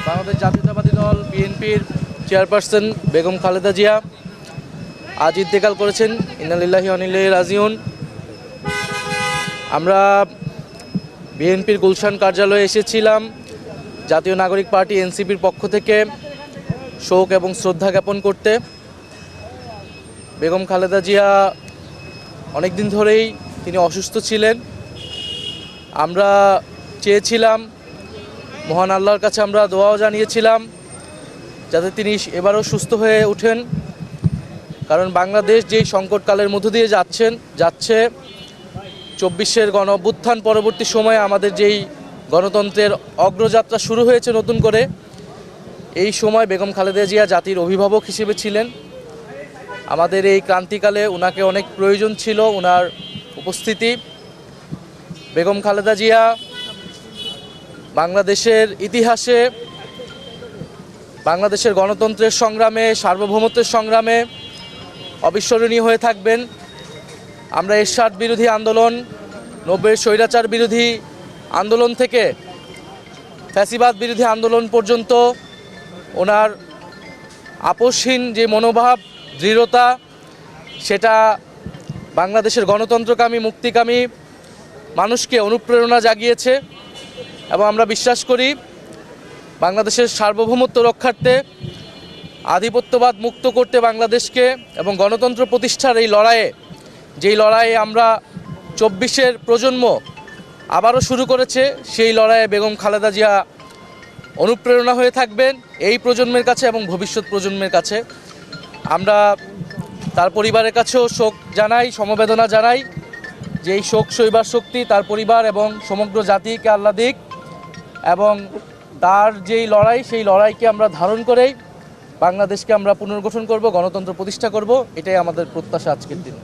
বাংলাদেশ জাতীয়তাবাদী দল বিএনপির চেয়ারপারসন বেগম খালেদা জিয়া আজ ইন্তেকাল করেছেন। ইন্না লিল্লাহি ওয়া ইন্না ইলাইহি রাজিউন। আমরা বিএনপির গুলশান কার্যালয়ে এসেছিলাম জাতীয় নাগরিক পার্টি এনসিপির পক্ষ থেকে শোক এবং শ্রদ্ধা জ্ঞাপন করতে। বেগম খালেদা জিয়া অনেক দিন ধরেই তিনি অসুস্থ ছিলেন। আমরা চেয়েছিলাম, মহান আল্লাহর কাছে আমরা দোয়াও জানিয়েছিলাম যাতে তিনি এবারও সুস্থ হয়ে ওঠেন, কারণ বাংলাদেশ যেই সংকটকালের মধ্য দিয়ে যাচ্ছে ২৪-এর গণ অভ্যুত্থান পরবর্তী সময়ে আমাদের যেই গণতন্ত্রের অগ্রযাত্রা শুরু হয়েছে নতুন করে, এই সময় বেগম খালেদা জিয়া জাতির অভিভাবক হিসেবে ছিলেন। আমাদের এই ক্রান্তিকালে ওনাকে অনেক প্রয়োজন ছিল, ওনার উপস্থিতি। বেগম খালেদা জিয়া বাংলাদেশের ইতিহাসে, বাংলাদেশের গণতন্ত্রের সংগ্রামে, সার্বভৌমত্বের সংগ্রামে অবিস্মরণীয় হয়ে থাকবেন। আমরা এরশাদ বিরোধী আন্দোলন, ৯০-এর স্বৈরাচার বিরোধী আন্দোলন থেকে ফ্যাসিবাদ বিরোধী আন্দোলন পর্যন্ত ওনার আপোষহীন যে মনোভাব, দৃঢ়তা, সেটা বাংলাদেশের গণতন্ত্রকামী, মুক্তিকামী মানুষকে অনুপ্রেরণা জাগিয়েছে। এবং আমরা বিশ্বাস করি বাংলাদেশের সার্বভৌমত্ব রক্ষার্থে, আধিপত্যবাদ মুক্ত করতে বাংলাদেশকে এবং গণতন্ত্র প্রতিষ্ঠার এই লড়াইয়ে, যেই লড়াইয়ে আমরা ২৪-এর প্রজন্ম আবারও শুরু করেছে, সেই লড়াইয়ে বেগম খালেদা জিয়া অনুপ্রেরণা হয়ে থাকবেন এই প্রজন্মের কাছে এবং ভবিষ্যৎ প্রজন্মের কাছে। আমরা তার পরিবারের কাছেও শোক জানাই, সমবেদনা জানাই, যে এই শোক সইবার শক্তি তার পরিবার এবং সমগ্র জাতিকে আল্লাহ দিক, এবং তার যেই লড়াই, সেই লড়াইকে আমরা ধারণ করেই বাংলাদেশকে আমরা পুনর্গঠন করব, গণতন্ত্র প্রতিষ্ঠা করব, এটাই আমাদের প্রত্যাশা আজকের দিন।